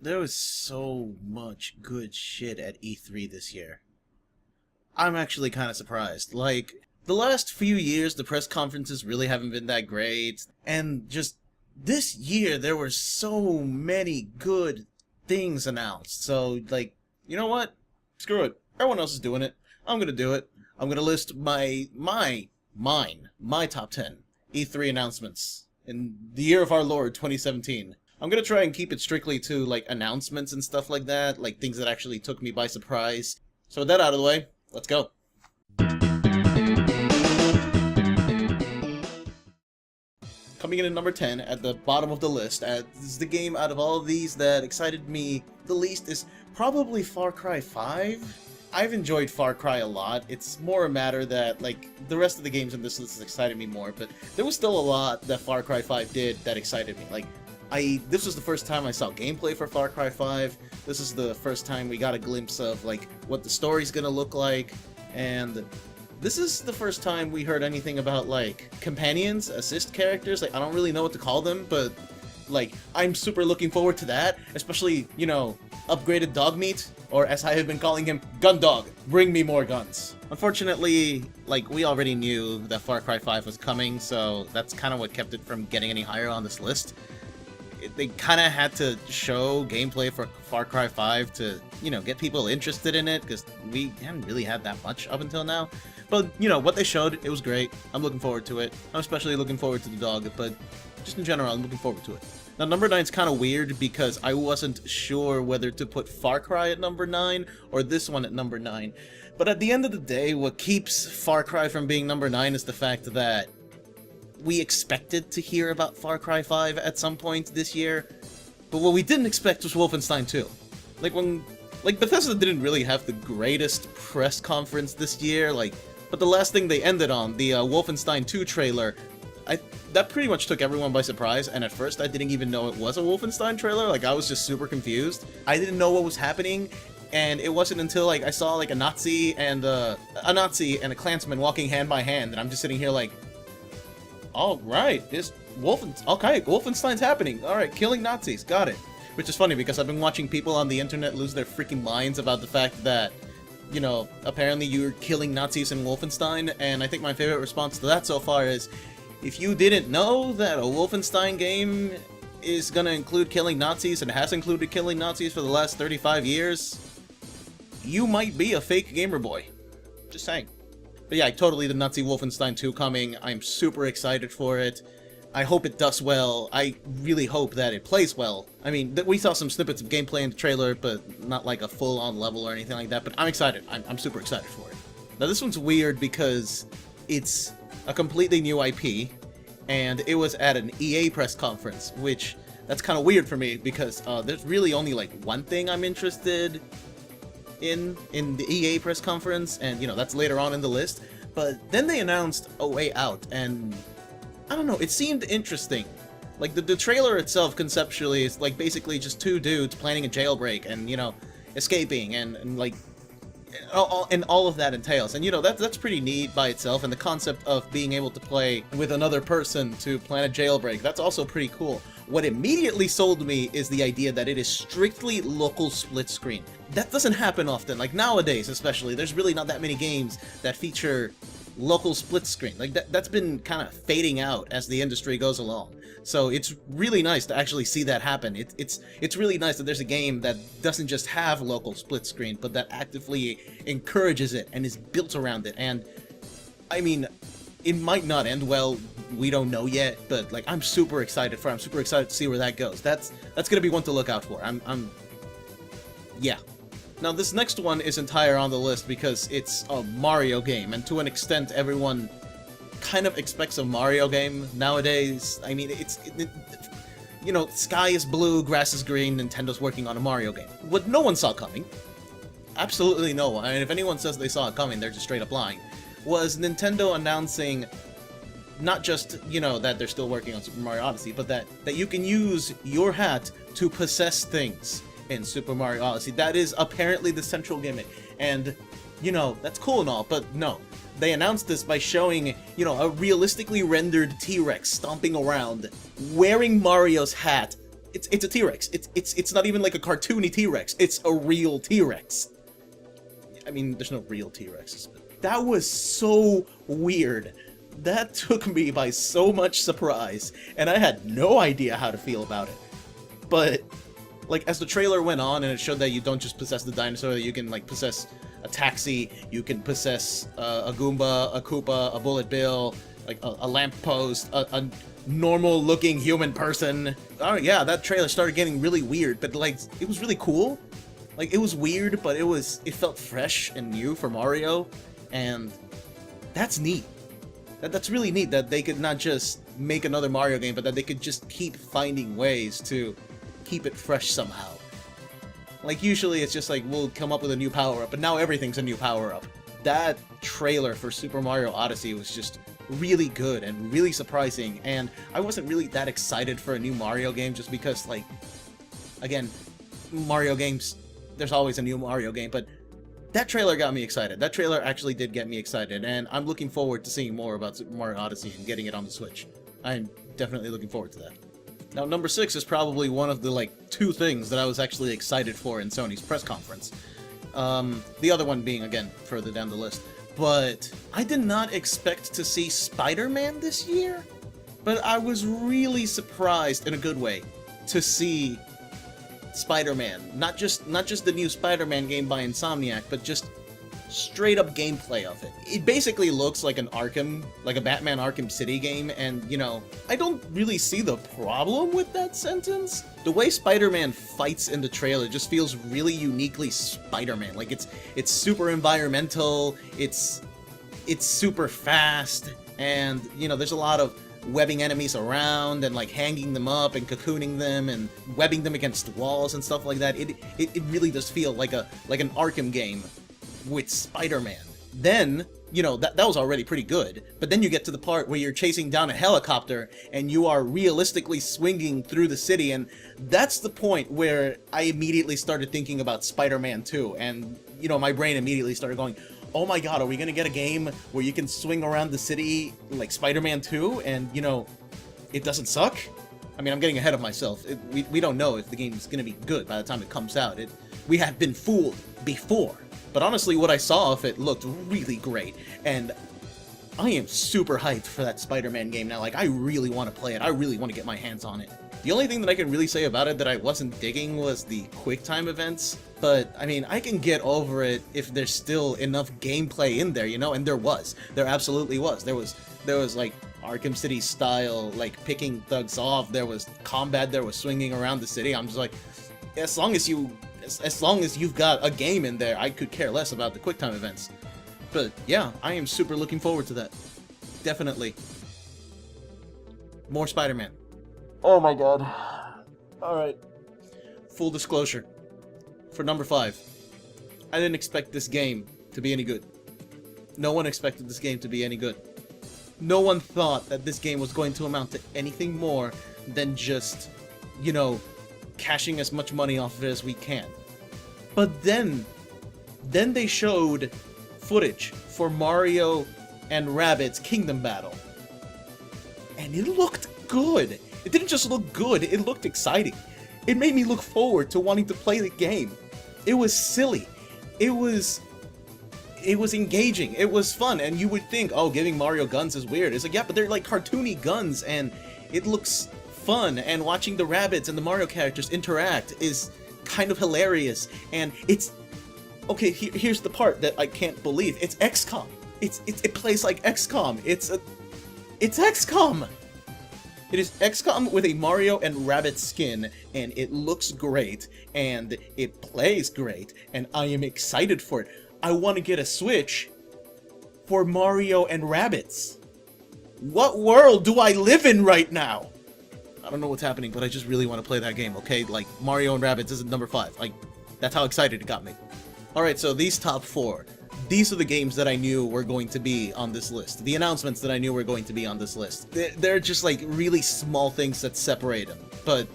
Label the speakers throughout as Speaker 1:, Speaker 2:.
Speaker 1: There was so much good shit at E3 this year. I'm actually kind of surprised. Like, the last few years, the press conferences really haven't been that great. And just this year, there were so many good things announced. So, like, you know what? Screw it. Everyone else is doing it. I'm gonna do it. I'm gonna list my top 10 E3 announcements in the year of our Lord, 2017. I'm gonna try and keep it strictly to, like, announcements and stuff like that, like things that actually took me by surprise. So with that out of the way, let's go. Coming in at number 10, at the bottom of the list, this is the game out of all of these that excited me the least, is probably Far Cry 5. I've enjoyed Far Cry a lot. It's more a matter that, like, the rest of the games in this list excited me more, but there was still a lot that Far Cry 5 did that excited me. Like, this was the first time I saw gameplay for Far Cry 5. This is the first time we got a glimpse of, like, what the story's gonna look like, and this is the first time we heard anything about, like, companions, assist characters. Like, I don't really know what to call them, but, like, I'm super looking forward to that, especially, you know, upgraded dog meat, or as I have been calling him, gun dog. Bring me more guns. Unfortunately, like, we already knew that Far Cry 5 was coming, so that's kind of what kept it from getting any higher on this list. They kind of had to show gameplay for Far Cry 5 to, you know, get people interested in it, because we haven't really had that much up until now. But, you know, what they showed, it was great. I'm looking forward to it. I'm especially looking forward to the dog, but just in general, I'm looking forward to it. Now, number 9 is kind of weird because I wasn't sure whether to put Far Cry at number 9 or this one at number 9. But at the end of the day, what keeps Far Cry from being number 9 is the fact that we expected to hear about Far Cry 5 at some point this year, but what we didn't expect was Wolfenstein 2. Like, Bethesda didn't really have the greatest press conference this year, but the last thing they ended on, the Wolfenstein 2 trailer, that pretty much took everyone by surprise, and at first I didn't even know it was a Wolfenstein trailer. Like, I was just super confused. I didn't know what was happening, and it wasn't until, like, I saw, like, a Nazi and a Klansman walking hand by hand, and I'm just sitting here like, all right, okay, Wolfenstein's happening. All right, killing Nazis, got it. Which is funny because I've been watching people on the internet lose their freaking minds about the fact that, you know, apparently you're killing Nazis in Wolfenstein, and I think my favorite response to that so far is, if you didn't know that a Wolfenstein game is gonna include killing Nazis and has included killing Nazis for the last 35 years, you might be a fake gamer boy. Just saying. But yeah, totally the Nazi Wolfenstein 2 coming. I'm super excited for it. I hope it does well. I really hope that it plays well. I mean, we saw some snippets of gameplay in the trailer, but not like a full-on level or anything like that. But I'm excited. I'm super excited for it. Now, this one's weird because it's a completely new IP, and it was at an EA press conference, which, that's kind of weird for me because there's really only, like, one thing I'm interested in the EA press conference, and, you know, that's later on in the list. But then they announced A Way Out, and I don't know, it seemed interesting. Like, the trailer itself, conceptually, is, like, basically just two dudes planning a jailbreak and, you know, escaping, and like, all of that entails. And, you know, that's pretty neat by itself, and the concept of being able to play with another person to plan a jailbreak, that's also pretty cool. What immediately sold me is the idea that it is strictly local split screen. That doesn't happen often. Like, nowadays especially, there's really not that many games that feature local split screen. Like, that's been kind of fading out as the industry goes along. So it's really nice to actually see that happen. It's really nice that there's a game that doesn't just have local split screen, but that actively encourages it and is built around it. And I mean, it might not end well, we don't know yet, but, like, I'm super excited to see where that goes. That's gonna be one to look out for. Yeah. Now, this next one isn't higher on the list because it's a Mario game, and to an extent, everyone kind of expects a Mario game nowadays. I mean, you know, sky is blue, grass is green, Nintendo's working on a Mario game. What no one saw coming, absolutely no one, and if anyone says they saw it coming, they're just straight up lying, was Nintendo announcing not just, you know, that they're still working on Super Mario Odyssey, but that you can use your hat to possess things in Super Mario Odyssey. That is apparently the central gimmick, and, you know, that's cool and all, but no. They announced this by showing, you know, a realistically rendered T-Rex stomping around, wearing Mario's hat, it's a T-Rex. It's not even like a cartoony T-Rex. It's a real T-Rex. I mean, there's no real T-Rexes, but that was so weird. That took me by so much surprise, and I had no idea how to feel about it. But, like, as the trailer went on and it showed that you don't just possess the dinosaur, that you can, like, possess a taxi, you can possess a Goomba, a Koopa, a Bullet Bill, like a lamppost, a normal-looking human person. Oh yeah, that trailer started getting really weird, but, like, it was really cool. Like, it was weird, but it felt fresh and new for Mario, and that's neat. That's really neat that they could not just make another Mario game, but that they could just keep finding ways to keep it fresh somehow. Like, usually it's just like, we'll come up with a new power-up, but now everything's a new power-up. That trailer for Super Mario Odyssey was just really good and really surprising, and I wasn't really that excited for a new Mario game just because, like, again, Mario games, there's always a new Mario game, but that trailer got me excited. That trailer actually did get me excited, and I'm looking forward to seeing more about Super Mario Odyssey and getting it on the Switch. I'm definitely looking forward to that. Now, number 6 is probably one of the, like, 2 things that I was actually excited for in Sony's press conference. The other one being, again, further down the list. But I did not expect to see Spider-Man this year, but I was really surprised in a good way to see Spider-Man. Not just the new Spider-Man game by Insomniac, but just straight up gameplay of it. It basically looks like an like a Batman Arkham City game, and, you know, I don't really see the problem with that sentence. The way Spider-Man fights in the trailer just feels really uniquely Spider-Man. Like, it's super environmental, it's super fast, and, you know, there's a lot of webbing enemies around and, like, hanging them up and cocooning them and webbing them against walls and stuff like that. It really does feel like an Arkham game with Spider-Man. Then, you know, that was already pretty good, but then you get to the part where you're chasing down a helicopter and you are realistically swinging through the city, and that's the point where I immediately started thinking about Spider-Man 2, and, you know, my brain immediately started going, oh my god, are we gonna get a game where you can swing around the city like Spider-Man 2, and, you know, it doesn't suck? I mean, I'm getting ahead of myself. We don't know if the game's gonna be good by the time it comes out. We have been fooled before. But honestly, what I saw of it looked really great, and I am super hyped for that Spider-Man game now. Like, I really want to play it. I really want to get my hands on it. The only thing that I can really say about it that I wasn't digging was the QuickTime events, but, I mean, I can get over it if there's still enough gameplay in there, you know? And there was. There absolutely was. There was like, Arkham City style, like, picking thugs off. There was combat. There was swinging around the city. I'm just like, as long as you've got a game in there, I could care less about the QuickTime events. But yeah, I am super looking forward to that. Definitely. More Spider-Man. Oh my god. Alright. Full disclosure. For number 5, I didn't expect this game to be any good. No one expected this game to be any good. No one thought that this game was going to amount to anything more than just, you know, cashing as much money off of it as we can. But then they showed footage for Mario and Rabbids Kingdom Battle. And it looked good. It didn't just look good, it looked exciting. It made me look forward to wanting to play the game. It was silly. It was engaging. It was fun. And you would think, oh, giving Mario guns is weird. It's like, yeah, but they're like cartoony guns, and it looks fun, and watching the Rabbids and the Mario characters interact is kind of hilarious. And it's okay, here's the part that I can't believe. It's XCOM. It plays like XCOM. It's XCOM. It is XCOM with a Mario and Rabbids skin, and it looks great, and it plays great, and I am excited for it. I want to get a Switch for Mario and Rabbids. What world do I live in right now? I don't know what's happening, but I just really want to play that game, okay? Like, Mario and Rabbids is number 5. Like, that's how excited it got me. Alright, so these top 4. These are the games that I knew were going to be on this list. The announcements that I knew were going to be on this list. They're just, like, really small things that separate them. But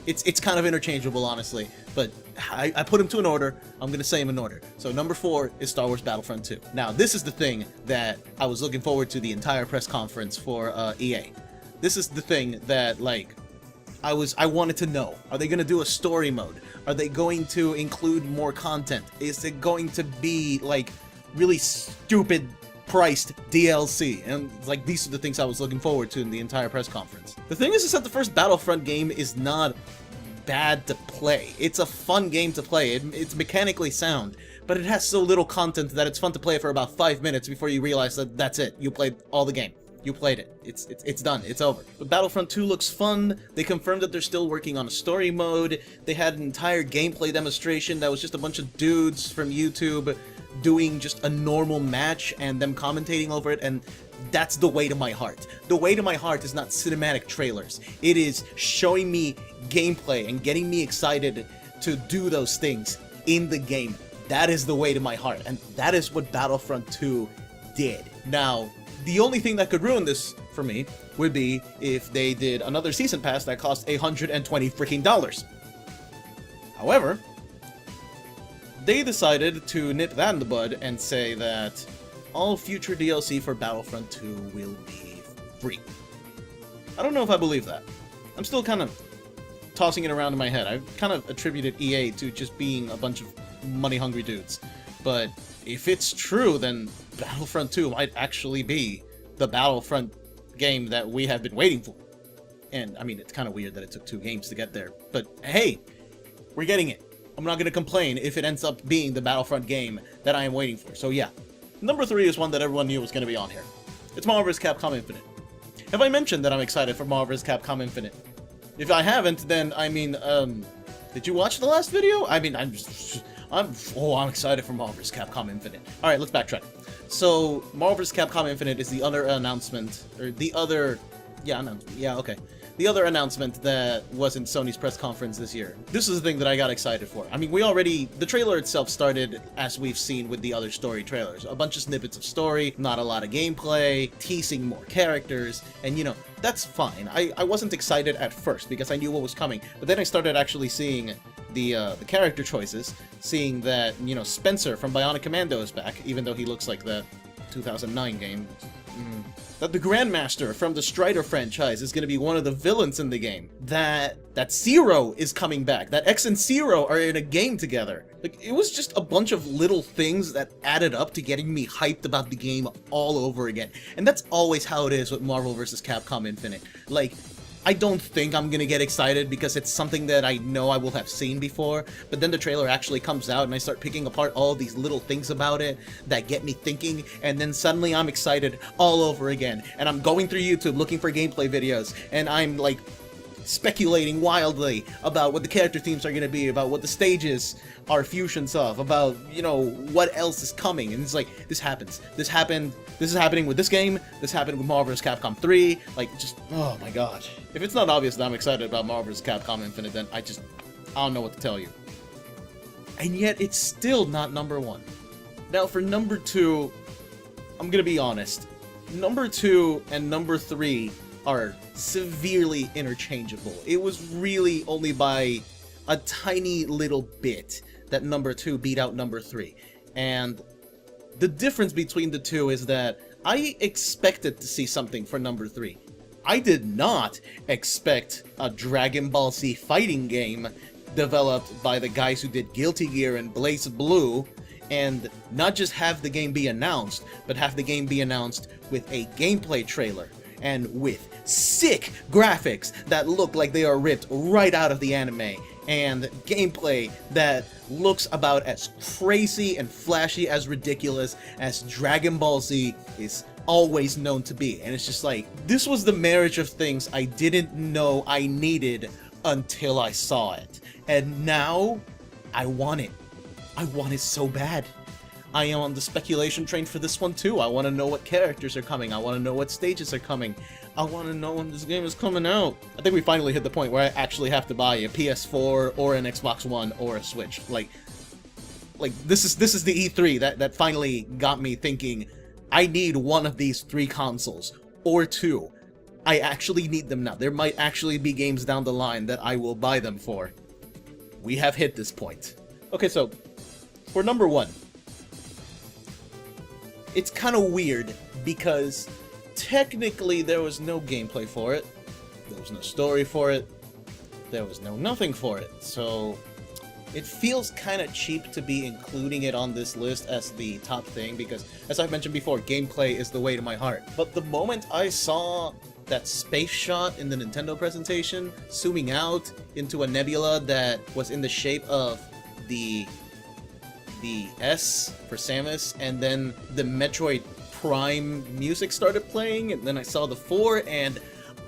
Speaker 1: it's kind of interchangeable, honestly. But I put them to an order. I'm going to say them in order. So number 4 is Star Wars Battlefront 2. Now, this is the thing that I was looking forward to the entire press conference for EA. This is the thing that, like, I wanted to know, are they going to do a story mode? Are they going to include more content? Is it going to be like really stupid priced DLC? And like, these are the things I was looking forward to in the entire press conference. The thing is that the first Battlefront game is not bad to play. It's a fun game to play. It's mechanically sound, but it has so little content that it's fun to play for about 5 minutes before you realize that that's it. You played all the game. You played it. It's done. It's over. But Battlefront 2 looks fun. They confirmed that they're still working on a story mode. They had an entire gameplay demonstration that was just a bunch of dudes from YouTube doing just a normal match and them commentating over it, and that's the way to my heart. The way to my heart is not cinematic trailers. It is showing me gameplay and getting me excited to do those things in the game. That is the way to my heart, and that is what Battlefront 2 did. Now, the only thing that could ruin this for me would be if they did another season pass that cost $120 freaking. However, they decided to nip that in the bud and say that all future DLC for Battlefront 2 will be free. I don't know if I believe that. I'm still kind of tossing it around in my head. I've kind of attributed EA to just being a bunch of money-hungry dudes. But if it's true, then Battlefront 2 might actually be the Battlefront game that we have been waiting for. And, I mean, it's kind of weird that it took 2 games to get there. But, hey, we're getting it. I'm not going to complain if it ends up being the Battlefront game that I am waiting for. So, yeah. Number 3 is one that everyone knew was going to be on here. It's Marvel vs. Capcom Infinite. Have I mentioned that I'm excited for Marvel vs. Capcom Infinite? If I haven't, then, I mean, did you watch the last video? I mean, I'm excited for Marvel vs. Capcom Infinite. Alright, let's backtrack. So, Marvel vs. Capcom Infinite is the other announcement, or the other, the other announcement that wasn't Sony's press conference this year. This is the thing that I got excited for. I mean, the trailer itself started as we've seen with the other story trailers. A bunch of snippets of story, not a lot of gameplay, teasing more characters, and you know, that's fine. I wasn't excited at first because I knew what was coming, but then I started actually seeing the character choices, seeing that, you know, Spencer from Bionic Commando is back, even though he looks like the 2009 game. That the Grandmaster from the Strider franchise is going to be one of the villains in the game. That Zero is coming back. That X and Zero are in a game together. Like, it was just a bunch of little things that added up to getting me hyped about the game all over again. And that's always how it is with Marvel vs. Capcom Infinite. Like, I don't think I'm gonna get excited because it's something that I know I will have seen before, but then the trailer actually comes out and I start picking apart all these little things about it that get me thinking, and then suddenly I'm excited all over again. And I'm going through YouTube looking for gameplay videos, and I'm like speculating wildly about what the character themes are gonna be, about what the stages are fusions of, about, you know, what else is coming. And it's like, this happens. This is happening with this game. This happened with Marvel vs. Capcom 3. Like, just, oh my god. If it's not obvious that I'm excited about Marvel vs. Capcom Infinite, then I don't know what to tell you. And yet, it's still not number 1. Now, for number 2, I'm gonna be honest. Number 2 and number 3 are severely interchangeable. It was really only by a tiny little bit that number 2 beat out number 3. And the difference between the two is that I expected to see something for number 3. I did not expect a Dragon Ball Z fighting game developed by the guys who did Guilty Gear and Blaze Blue, and not just have the game be announced, but have the game be announced with a gameplay trailer, and with sick graphics that look like they are ripped right out of the anime, and gameplay that looks about as crazy and flashy, as ridiculous as Dragon Ball Z is always known to be. And it's just like, this was the marriage of things I didn't know I needed until I saw it. And now, I want it. I want it so bad. I am on the speculation train for this one too. I want to know what characters are coming. I want to know what stages are coming. I want to know when this game is coming out. I think we finally hit the point where I actually have to buy a PS4 or an Xbox One or a Switch. Like this is the E3 that finally got me thinking, I need one of these 3 consoles, or 2. I actually need them now. There might actually be games down the line that I will buy them for. We have hit this point. Okay, so for number 1, it's kind of weird because technically there was no gameplay for it, there was no story for it, there was no nothing for it. So it feels kind of cheap to be including it on this list as the top thing because, as I've mentioned before, gameplay is the way to my heart. But the moment I saw that space shot in the Nintendo presentation, zooming out into a nebula that was in the shape of the S for Samus, and then the Metroid Prime music started playing, and then I saw the 4, and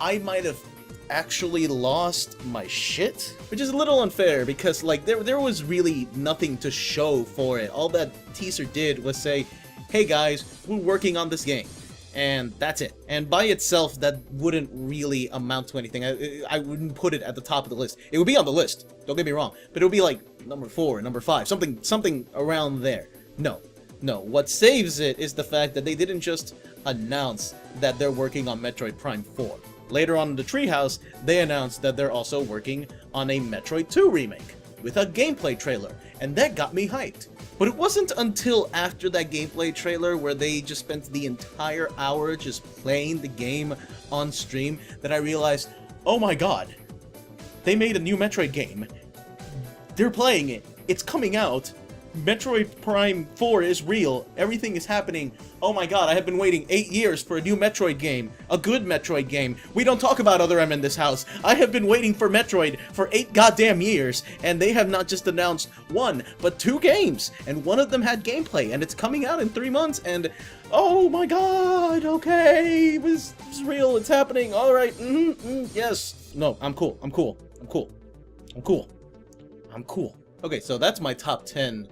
Speaker 1: I might have actually lost my shit, which is a little unfair because like there was really nothing to show for it. All that teaser did was say, hey guys, we're working on this game, and that's it. And by itself that wouldn't really amount to anything. I wouldn't put it at the top of the list. It would be on the list, don't get me wrong, but it would be like number 4, number 5, something around there. No, what saves it is the fact that they didn't just announce that they're working on Metroid Prime 4. Later on in the Treehouse, they announced that they're also working on a Metroid 2 remake with a gameplay trailer, and that got me hyped. But it wasn't until after that gameplay trailer where they just spent the entire hour just playing the game on stream that I realized, oh my god, they made a new Metroid game. They're playing it. It's coming out. Metroid Prime 4 is real. Everything is happening. Oh my god, I have been waiting 8 years for a new Metroid game. A good Metroid game. We don't talk about other M in this house. I have been waiting for Metroid for 8 goddamn years, and they have not just announced 1, but 2 games. And one of them had gameplay, and it's coming out in 3 months, and oh my god, okay, this is real, it's happening, alright, yes. No, I'm cool. Okay, so that's my top 10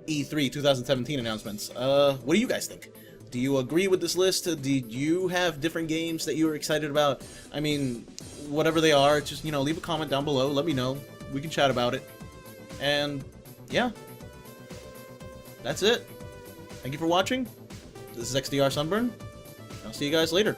Speaker 1: E3 2017 announcements. What do you guys think? Do you agree with this list? Did you have different games that you were excited about? I mean, whatever they are, just, leave a comment down below, let me know. We can chat about it. And, yeah. That's it. Thank you for watching. This is XTRSunburn. I'll see you guys later.